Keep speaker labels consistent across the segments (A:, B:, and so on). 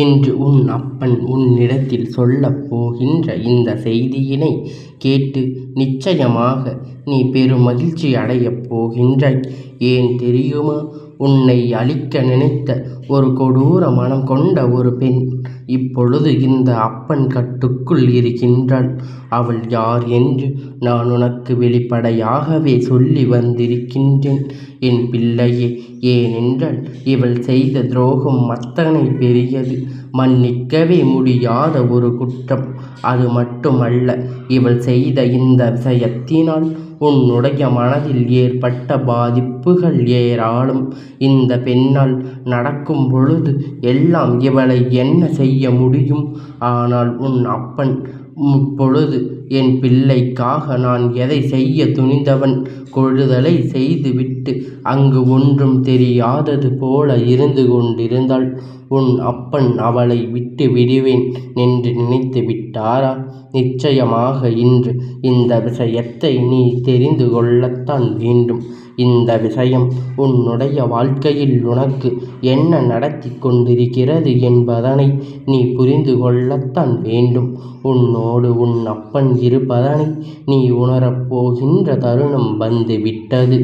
A: இன்று உன் அப்பன் உன்னிடத்தில் சொல்லப் போகின்ற இந்த செய்தியினை கேட்டு நிச்சயமாக நீ பெருமகிழ்ச்சி அடையப் போகின்றாய். ஏன் தெரியுமா? உன்னை அழிக்க நினைத்த ஒரு கொடூர மனம் கொண்ட ஒரு பெண் இப்பொழுது இந்த அப்பன் கட்டுக்குள் இருக்கின்றாள். அவள் யார் என்று நான் உனக்கு வெளிப்படையாகவே சொல்லி வந்திருக்கின்றேன் என் பிள்ளையே. ஏனென்றால் இவள் செய்த துரோகம் அத்தனை பெரியது, மன்னிக்கவே முடியாத ஒரு குற்றம். அது மட்டுமல்ல, இவள் செய்த இந்த விஷயத்தினால் உன்னுடைய மனதில் ஏற்பட்ட பாதிப்புகள் ஏராளம். இந்த பெண்ணால் நடக்கும் பொழுது எல்லாம் இவளை என்ன செய்ய முடியும்? ஆனால் உன் அப்பன் இப்பொழுது என் பிள்ளைக்காக நான் எதை செய்ய துணிந்தவன் கொள்ளுதலை செய்துவிட்டு அங்கு ஒன்றும் தெரியாதது போல இருந்து கொண்டிருந்தாள். உன் அப்பன் அவளை விட்டு விடுவேன் என்று நினைத்து விட்டாரா? நிச்சயமாக இன்று இந்த விஷயத்தை நீ தெரிந்து கொள்ளத்தான் வேண்டும். இந்த விஷயம் உன்னுடைய வாழ்க்கையில் உனக்கு என்ன நடத்தி கொண்டிருக்கிறது என்பதனை நீ புரிந்து கொள்ளத்தான் வேண்டும். உன்னோடு உன் அப்பன் இருப்பதனை நீ உணரப்போகின்ற தருணம் வந்து விட்டது.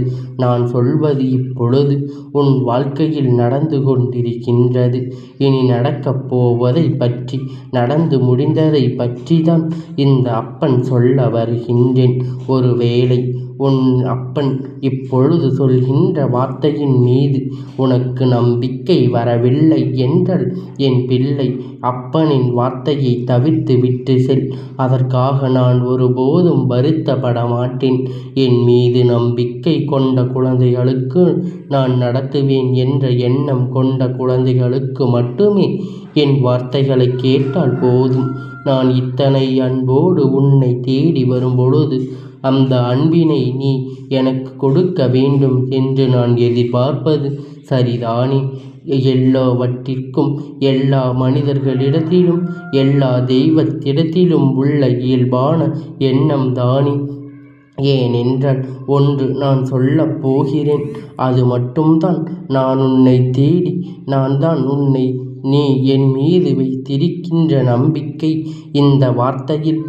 A: நான் சொல்வது இப்பொழுது உன் வாழ்க்கையில் நடந்து கொண்டிருக்கின்றது. இனி நடக்கப் போவதை பற்றி, நடந்து முடிந்ததை பற்றி தான் இந்த அப்பன் சொல்ல வருகின்றேன். ஒருவேளை உன் அப்பன் இப்பொழுது சொல்கின்ற வார்த்தையின் மீது உனக்கு நம்பிக்கை வரவில்லை என்றால் என் பிள்ளை, அப்பனின் வார்த்தையை தவிர்த்து விட்டு செல். அதற்காக நான் ஒருபோதும் வருத்தப்பட மாட்டேன். என் மீது நம்பிக்கை கொண்ட குழந்தைகளுக்கு நான் நடத்துவேன் என்ற எண்ணம் கொண்ட குழந்தைகளுக்கு மட்டுமே என் வார்த்தைகளை கேட்டால் போதும். நான் இத்தனை அன்போடு உன்னை தேடி வரும்பொழுது அந்த அன்பினை நீ எனக்கு கொடுக்க வேண்டும் என்று நான் எதிர்பார்ப்பது சரிதானே? எல்லாவற்றிற்கும், எல்லா மனிதர்களிடத்திலும், எல்லா தெய்வத்திடத்திலும் உள்ள இயல்பான எண்ணம் தானே. ஏனென்றால் ஒன்று நான் சொல்லப் போகிறேன், அது மட்டும்தான். நான் உன்னை தேடி, நான் தான் உன்னை, நீ என் மீது வைத்திருக்கின்ற நம்பிக்கை. இந்த வார்த்தையில்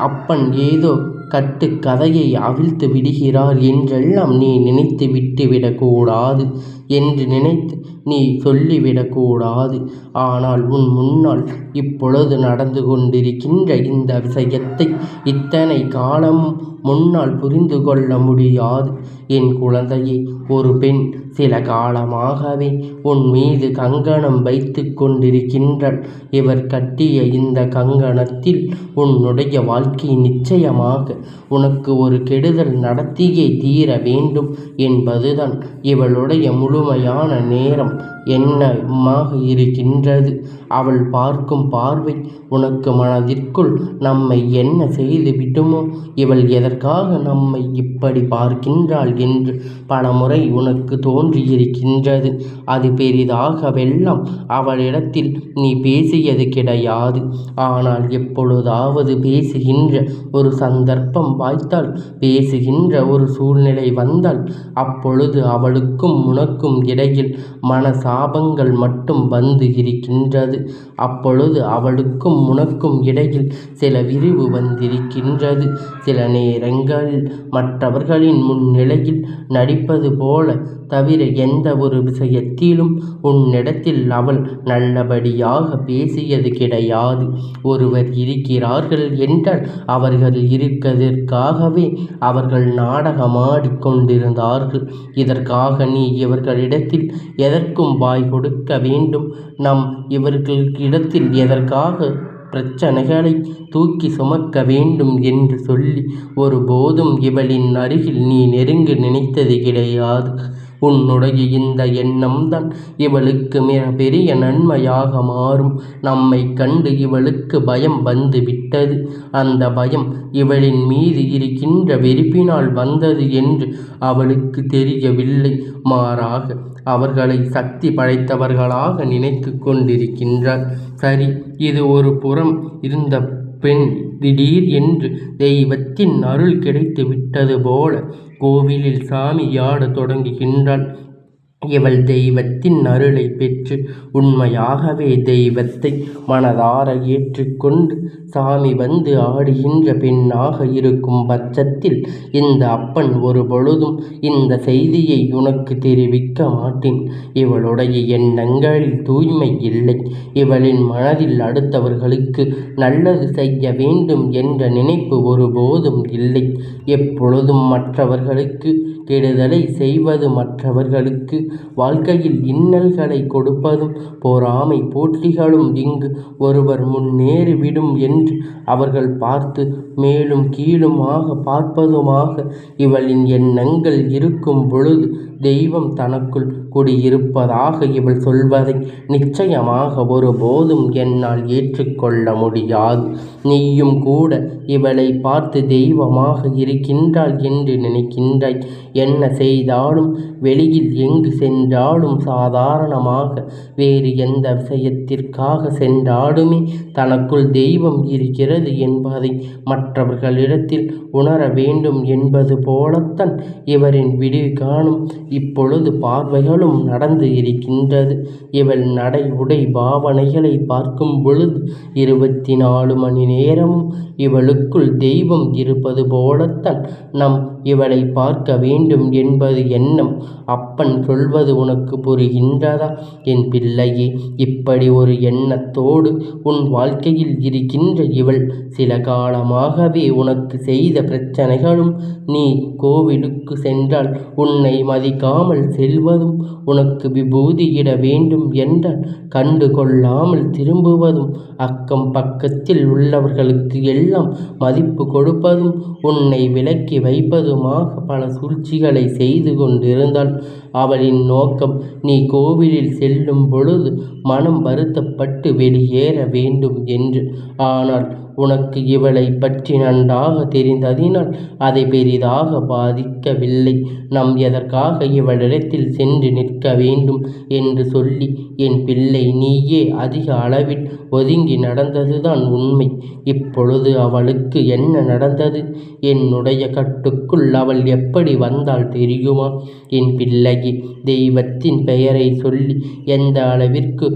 A: அப்பன் ஏதோ கட்டுக்கதையை அவிழ்த்து விடுகிறார் என்றெல்லாம் நீ நினைத்து விட்டுவிடக்கூடாது. என்று நினைத்து நீ சொல்லிவிடக்கூடாது. ஆனால் உன் முன்னால் இப்பொழுது நடந்து கொண்டிருக்கின்ற இந்த விஷயத்தை இத்தனை காலமும் முன்னால் புரிந்து கொள்ள முடியாது. என் குழந்தையே, ஒரு பெண் சில காலமாகவே உன் மீது கங்கணம் வைத்து கொண்டிருக்கின்றாள். இவர் கட்டிய இந்த கங்கணத்தில் உன்னுடைய வாழ்க்கை நிச்சயமாக உனக்கு ஒரு கெடுதல் நடத்தியே தீர வேண்டும் என்பதுதான் இவளுடைய முழுமையான நேரம் எண்ணமாக இருக்கின்றது. அவள் பார்க்கும் பார்வை உனக்கு மனதிற்குள் நம்மை என்ன செய்து விடுமோ, இவள் எதற்காக நம்மை இப்படி பார்க்கின்றாள் என்று பலமுறை உனக்கு தோன்றியிருக்கின்றது. அது பெரிதாகவெல்லாம் அவளிடத்தில் நீ பேசியது கிடையாது. ஆனால் எப்பொழுதாவது பேசுகின்ற ஒரு சந்தர்ப்பம் வாய்த்தால், பேசுகின்ற ஒரு சூழ்நிலை வந்தால், அப்பொழுது அவளுக்கும் உனக்கும் இடையில் மனசாபங்கள் மட்டும் வந்து இருக்கின்றது. அப்பொழுது அவளுக்கும் உனக்கும் இடையில் சில விரிவு வந்திருக்கின்றது. சில நேரங்களில் மற்றவர்களின் முன்னிலையில் நடிப்பது போல தவிர எந்த ஒரு விஷயத்திலும் உன்னிடத்தில் அவள் நல்லபடியாக பேசியது கிடையாது. ஒருவர் இருக்கிறார்கள் என்றால் அவர்கள் இருக்கிறதற்காகவே அவர்கள் நாடகமாடிக் கொண்டிருந்தார்கள். இதற்காக நீ இவர்களிடத்தில் எதற்கும் வாய் கொடுக்க வேண்டும்? நம் இவர்களிடத்தில் எதற்காக பிரச்சனைகளை தூக்கி சுமக்க வேண்டும் என்று சொல்லி ஒருபோதும் இவளின் அருகில் நீ நெருங்க நினைத்தது கிடையாது. உன்னுடைய இந்த எண்ணம்தான் இவளுக்கு மிக பெரிய நன்மையாக மாறும். நம்மை கண்டு இவளுக்கு பயம் வந்து விட்டது. அந்த பயம் இவளின் மீது இருக்கின்ற வெறுப்பினால் வந்தது என்று அவளுக்கு தெரியவில்லை. மாறாக அவர்களை சக்தி படைத்தவர்களாக நினைத்து கொண்டிருக்கின்றார். சரி, இது ஒரு புறம் இருந்த பெண் திடீர் என்று தெய்வத்தின் அருள் கிடைத்து விட்டது போல கோவிலில் சாமியாட தொடங்குகின்றாள். இவள் தெய்வத்தின் அருளை பெற்று உண்மையாகவே தெய்வத்தை மனதார ஏற்றுக்கொண்டு சாமி வந்து ஆடுகின்ற பெண்ணாக இருக்கும் பட்சத்தில் இந்த அப்பன் ஒரு பொழுதும் இந்த செய்தியை உனக்கு தெரிவிக்க மாட்டேன். இவளுடைய எண்ணங்களில் தூய்மை இல்லை. இவளின் மனதில் அடுத்தவர்களுக்கு நல்லது செய்ய வேண்டும் என்ற நினைப்பு ஒருபோதும் இல்லை. எப்பொழுதும் மற்றவர்களுக்கு கெடுதலை செய்வது, மற்றவர்களுக்கு வாழ்க்கையில் இன்னல்களை கொடுப்பதும், பொறாமை போட்டிகளும் இங்கு ஒருவர் முன்னேறிவிடும் என்று அவர்கள் பார்த்து மேலும் கீழுமாக பார்ப்பதுமாக இவளின் எண்ணங்கள் இருக்கும் பொழுது தெய்வம் தனக்குள் குடியிருப்பதாக இவள் சொல்வதை நிச்சயமாக ஒருபோதும் என்னால் ஏற்றுக்கொள்ள முடியாது. நீயும் கூட இவளை பார்த்து தெய்வமாக இருக்கின்றாள் என்று நினைக்கின்றாய். என்ன செய்தாலும், வெளியில் எங்கு சென்றாலும், சாதாரணமாக வேறு எந்த விஷயத்திற்காக சென்றாலுமே தனக்குள் தெய்வம் இருக்கிறது என்பதை மற்றவர்களிடத்தில் உணர வேண்டும் என்பது போலத்தான் இவரின் விடிவு காணும் இப்பொழுது பார்வைகளும் நடந்து இருக்கின்றது. இவள் நடை, உடை, பாவனைகளை பார்க்கும் பொழுது 24 மணி நேரமும் இவளுக்குள் தெய்வம் இருப்பது போலத்தான் நம் இவளை பார்க்க வேண்டும் என்பது எண்ணம். அப்பன் சொல்வது உனக்கு புரிகின்றதா என் பிள்ளையே? இப்படி ஒரு எண்ணத்தோடு உன் வாழ்க்கையில் இருக்கின்ற இவள் சில காலமாகவே உனக்கு செய்த பிரச்சனைகளும், நீ கோவிலுக்கு சென்றால் உன்னை மதிக்காமல் செல்வதும், உனக்கு விபூதியிட வேண்டும் என்றால் கண்டு கொள்ளாமல் திரும்புவதும், அக்கம் பக்கத்தில் உள்ளவர்களுக்கு எல்லாம் மதிப்பு கொடுப்பதும், உன்னை விலக்கி வைப்பதுமாக பல சூழ்ச்சிகளை செய்து கொண்டிருந்தாள். அவளின் நோக்கம் நீ கோவிலில் செல்லும் பொழுது மனம் வருத்தப்பட்டு வெளியேற வேண்டும் என்று. ஆனால் உனக்கு இவளை பற்றி நன்றாக தெரிந்ததினால் அதை பெரிதாக பாதிக்கவில்லை. நாம் எதற்காக இவளிடத்தில் சென்று நிற்க வேண்டும் என்று சொல்லி என் பிள்ளை நீயே அதிக அளவில் ஒதுங்கி நடந்ததுதான் உண்மை. இப்பொழுது அவளுக்கு என்ன நடந்தது? என்னுடைய கட்டுக்குள் அவள் எப்படி வந்தாள் தெரியுமா என் பிள்ளையே? தெய்வத்தின் பெயரை சொல்லி எந்த அளவிற்கு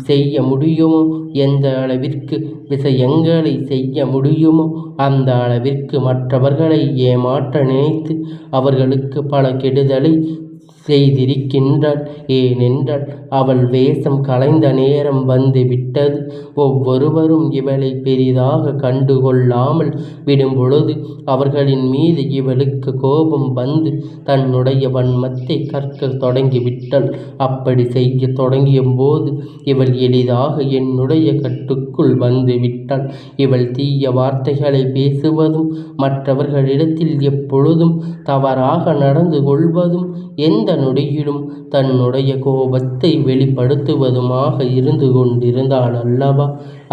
A: செய்ய முடியுமோ, எந்த அளவிற்கு விஷயங்களை செய்ய முடியுமோ அந்த அளவிற்கு மற்றவர்களை ஏமாற்ற நினைத்து அவர்களுக்கு பல கெடுதலை செய்திருக்கின்றாள். ஏனென்றால் அவள் வேஷம் கலைந்த நேரம் வந்து விட்டது. ஒவ்வொருவரும் இவளை பெரிதாக கண்டுகொள்ளாமல் விடும் பொழுது அவர்களின் மீது இவளுக்கு கோபம் வந்து தன்னுடைய வன்மத்தை கற்க தொடங்கிவிட்டாள். அப்படி செய்ய தொடங்கிய போது இவள் எளிதாக என்னுடைய கட்டுக்குள் வந்து விட்டாள். இவள் தீய வார்த்தைகளை பேசுவதும், மற்றவர்களிடத்தில் எப்பொழுதும் தவறாக நடந்து கொள்வதும், எந்த நொடியிலும் தன்னுடைய கோபத்தை வெளிப்படுத்துவதுமாக இருந்து கொண்டிருந்தாள் அல்லவா?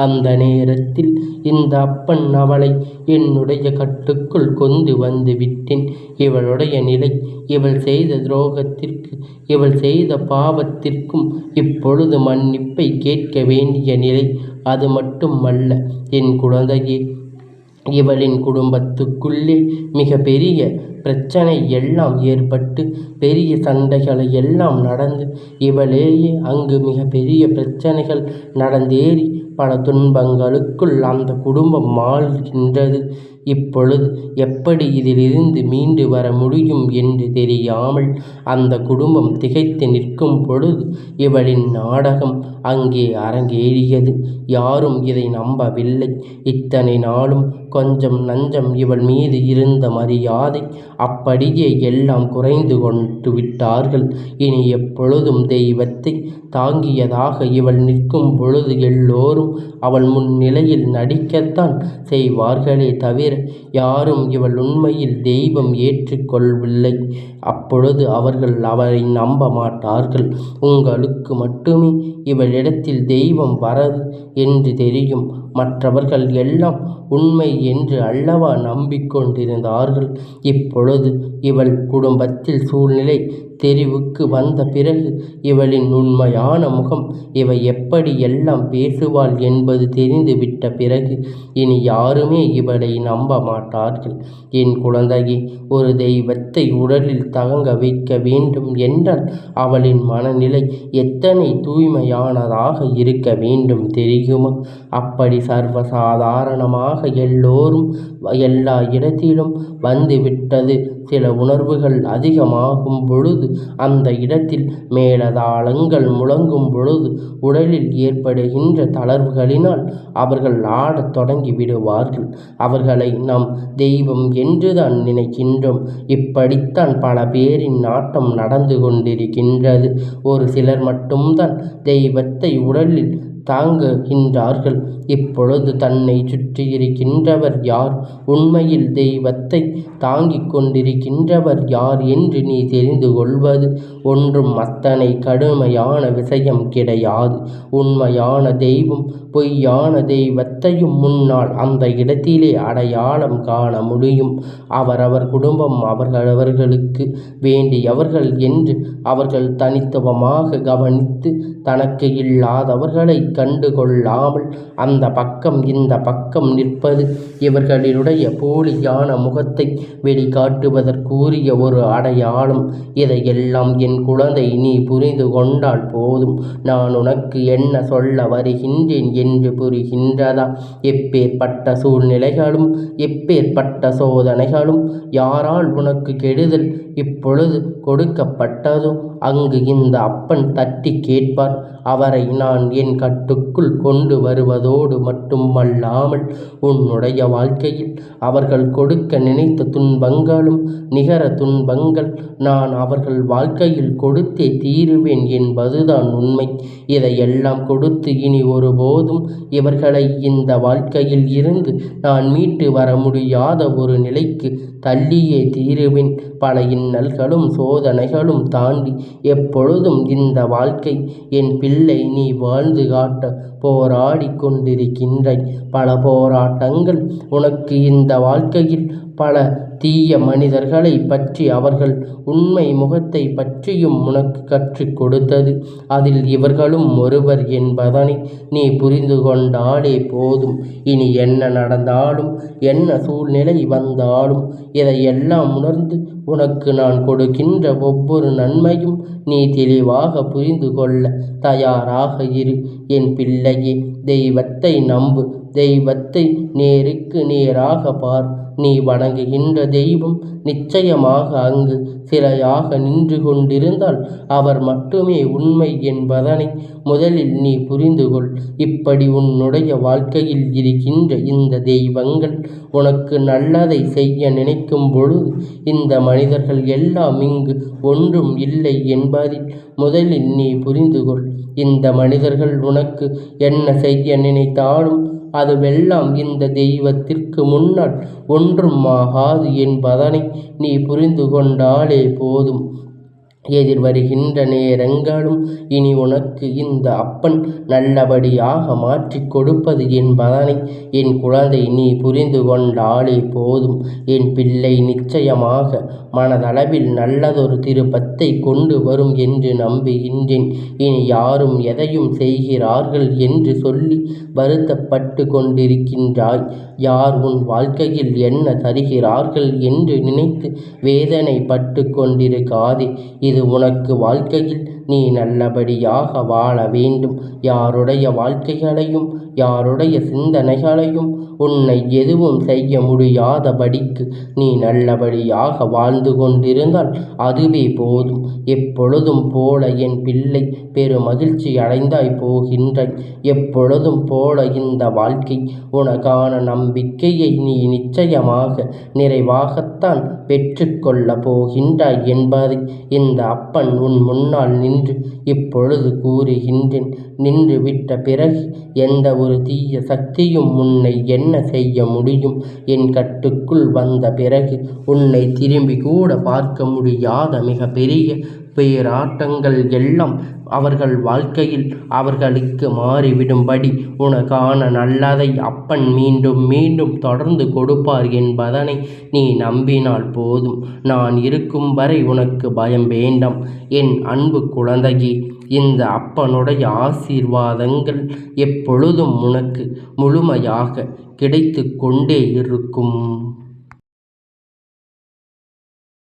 A: அந்த நேரத்தில் இந்த அப்பன் அவளை என்னுடைய கட்டுக்குள் கொண்டு வந்து விட்டேன். இவளுடைய நிலை, இவள் செய்த துரோகத்திற்கு, இவள் செய்த பாவத்திற்கும் இப்பொழுது மன்னிப்பை கேட்க வேண்டிய நிலை. அது மட்டுமல்ல என் குழந்தையே, இவளின் குடும்பத்துக்குள்ளே மிக பெரிய பிரச்சனை எல்லாம் ஏற்பட்டு பெரிய சண்டைகளை எல்லாம் நடந்து இவளேயே அங்கு மிக பெரிய பிரச்சனைகள் நடந்தேறி பல துன்பங்களுக்குள் அந்த குடும்பம் மாழ்கின்றது. இப்பொழுது எப்படி இதிலிருந்து மீண்டு வர முடியும் என்று தெரியாமல் அந்த குடும்பம் திகைத்து நிற்கும் பொழுது இவளின் நாடகம் அங்கே அரங்கேறியது. யாரும் இதை நம்பவில்லை. இத்தனை நாளும் கொஞ்சம் நஞ்சம் இவள் மீது இருந்த மரியாதை அப்படியே எல்லாம் குறைந்து கொண்டு விட்டார்கள். இனி எப்பொழுதும் தெய்வத்தை தாங்கியதாக இவள் நிற்கும் பொழுது எல்லோரும் அவள் முன்னிலையில் நடிக்கத்தான் செய்வார்களே தவிர யாரும் இவள் உண்மையில் தெய்வம் ஏற்றுக்கொள்ளவில்லை. அப்பொழுது அவர்கள் அவளை நம்ப மாட்டார்கள். உங்களுக்கு மட்டுமே இவளிடத்தில் தெய்வம் வரது என்று தெரியும். மற்றவர்கள் எல்லாம் உண்மை என்று அல்லவா நம்பிக்கொண்டிருந்தார்கள். இப்பொழுது இப்பொழுது இவள் குடும்பத்தில் சூழ்நிலை தெரிவுக்கு வந்த பிறகு இவளின் உண்மையான முகம், இவள் எப்படி எல்லாம் பேசுவாள் என்பது தெரிந்துவிட்ட பிறகு இனி யாருமே இவளை நம்ப மாட்டார்கள். என் குழந்தையே, ஒரு தெய்வத்தை உடலில் தங்க வைக்க வேண்டும் என்றால் அவளின் மனநிலை எத்தனை தூய்மையானதாக இருக்க வேண்டும் தெரியுமா? அப்படி சர்வசாதாரணமாக எல்லோரும் எல்லா இடத்திலும் வந்துவிட்டது. சில உணர்வுகள் அதிகமாகும் பொழுது, அந்த இடத்தில் மேலதாளங்கள் முழங்கும் பொழுது உடலில் ஏற்படுகின்ற தளர்வுகளினால் அவர்கள் ஆடத் தொடங்கி விடுவார்கள். அவர்களை நாம் தெய்வம் என்றுதான் நினைக்கின்றோம். இப்படித்தான் பல பேரின் நாட்டம் நடந்து கொண்டிருக்கின்றது. ஒரு சிலர் மட்டும்தான் தெய்வத்தை உடலில் தாங்குகின்றார்கள். இப்பொழுது தன்னை சுற்றியிருக்கின்றவர் யார், உண்மையில் தெய்வத்தை தாங்கிக் கொண்டிருக்கின்றவர் யார் என்று நீ தெரிந்து கொள்வது ஒன்றும் அத்தனை கடுமையான விஷயம் கிடையாது. உண்மையான தெய்வம் பொய்யான தெய்வத்தையும் முன்னால் அந்த இடத்திலே அடையாளம் காண முடியும். அவரவர் குடும்பம் அவர்களுக்கு வேண்டியவர்கள் என்று அவர்கள் தனித்துவமாக கவனித்து தனக்கு இல்லாதவர்களை கண்டு கொள்ளாமல் அந்த பக்கம் இந்த பக்கம் நிற்பது இவர்களுடைய போலியான முகத்தை வெளிக்காட்டுவதற்குரிய ஒரு அடையாளம். இதையெல்லாம் என் குழந்தை நீ புரிந்து கொண்டால் போதும். நான் உனக்கு என்ன சொல்ல வருகின்றேன் என்று புரிகின்றதா? எப்பேற்பட்ட சூழ்நிலைகளும் எப்பேற்பட்ட சோதனைகளும் யாரால் உனக்கு கெடுதல் இப்பொழுது கொடுக்கப்பட்டதோ அங்கு இந்த அப்பன் தட்டி கேட்பார். அவரை நான் என் கட்டுக்குள் கொண்டு வருவதோடு மட்டுமல்லாமல் உன்னுடைய வாழ்க்கையில் அவர்கள் கொடுக்க நினைத்த துன்பங்களும் நிகர துன்பங்கள் நான் அவர்கள் வாழ்க்கையில் கொடுத்தே தீருவேன் என்பதுதான் உண்மை. இதையெல்லாம் கொடுத்து இனி ஒருபோதும் இவர்களை இந்த வாழ்க்கையில் இருந்து நான் மீட்டு வர முடியாத ஒரு நிலைக்கு தள்ளியே தீருவேன். பல இன்னல்களும் சோதனைகளும் தாண்டி எப்பொழுதும் இந்த வாழ்க்கை என் பிள்ளை நீ வாழ்ந்து காட்ட போராடி கொண்டிருக்கின்றாய். பல போராட்டங்கள் உனக்கு இந்த வாழ்க்கையில் பல தீய மனிதர்களை பற்றி அவர்கள் உண்மை முகத்தை பற்றியும் உனக்கு கற்றுக் கொடுத்தது. அதில் இவர்களும் ஒருவர் என்பதனை நீ புரிந்து கொண்டாலே போதும். இனி என்ன நடந்தாலும் என்ன சூழ்நிலை வந்தாலும் இதையெல்லாம் உணர்ந்து உனக்கு நான் கொடுக்கின்ற ஒவ்வொரு நன்மையும் நீ தெளிவாக புரிந்து கொள்ள தயாராக இரு. என் பிள்ளையே, தெய்வத்தை நம்பு. தெய்வத்தை நேருக்கு நேராக பார். நீ வணங்குகின்ற தெய்வம் நிச்சயமாக அங்கு சிலையாக நின்று கொண்டிருந்தால் அவர் மட்டுமே உண்மை என்பதனை முதலில் நீ புரிந்து கொள். இப்படி உன்னுடைய வாழ்க்கையில் இருக்கின்ற இந்த தெய்வங்கள் உனக்கு நல்லதை செய்ய நினைக்கும் பொழுது இந்த மனிதர்கள் எல்லாம் இங்கு ஒன்றும் இல்லை என்பதில் முதலில் நீ புரிந்து கொள். இந்த மனிதர்கள் உனக்கு என்ன செய்ய நினைத்தாலும் அதுவெல்லாம் இந்த தெய்வத்திற்கு முன்னால் ஒன்றும் ஆகாது என்பதனை நீ புரிந்து கொண்டாலே போதும். எதிர்வருகின்ற நேரங்களும் இனி உனக்கு இந்த அப்பன் நல்லபடியாக மாற்றிக் கொடுப்பது என்பதனை என் குழந்தை நீ புரிந்து கொண்டாலே போதும். என் பிள்ளை நிச்சயமாக மனதளவில் நல்லதொரு திருப்பத்தை கொண்டு வரும் என்று நம்புகின்றேன். இனி யாரும் எதையும் செய்கிறார்கள் என்று சொல்லி வருத்தப்பட்டு கொண்டிருக்கின்றாய். யார் உன் வாழ்க்கையில் என்ன தருகிறார்கள் என்று நினைத்து வேதனைப்பட்டு கொண்டிருக்காதே. இது உனக்கு வாழ்க்கையில் நீ நல்லபடியாக வாழ வேண்டும். யாருடைய வாழ்க்கைகளையும் யாருடைய சிந்தனைகளையும் உன்னை எதுவும் செய்ய முடியாதபடிக்கு நீ நல்லபடியாக வாழ்ந்து கொண்டிருந்தால் அதுவே போதும். எப்பொழுதும் போல என் பிள்ளை பெருமகிழ்ச்சி அடைந்தாய் போகின்றாய். எப்பொழுதும் போல இந்த வாழ்க்கை உனக்கான நம்பிக்கையை நீ நிச்சயமாக நிறைவாகத்தான் பெற்றுக்கொள்ள போகின்றாய் என்பதை இந்த அப்பன் உன் முன்னால் நின்று இப்பொழுது கூறுகின்றேன். நின்று விட்ட பிறகு எந்த ஒரு தீய சக்தியும் உன்னை என்ன செய்ய முடியும்? என் கட்டுக்குள் வந்த பிறகு உன்னை திரும்பி கூட பார்க்க முடியாத மிக பெரிய பேராட்டங்கள் எல்லாம் அவர்கள் வாழ்க்கையில் அவர்களுக்கு மாறிவிடும்படி உனக்கான நல்லதை அப்பன் மீண்டும் மீண்டும் தொடர்ந்து கொடுப்பார் என்பதனை நீ நம்பினால் போதும். நான் இருக்கும் வரை உனக்கு பயம் வேண்டாம் என் அன்பு குழந்தையே. இந்த அப்பனுடைய ஆசீர்வாதங்கள் எப்பொழுதும் உனக்கு முழுமையாக கிடைத்து கொண்டே இருக்கும்.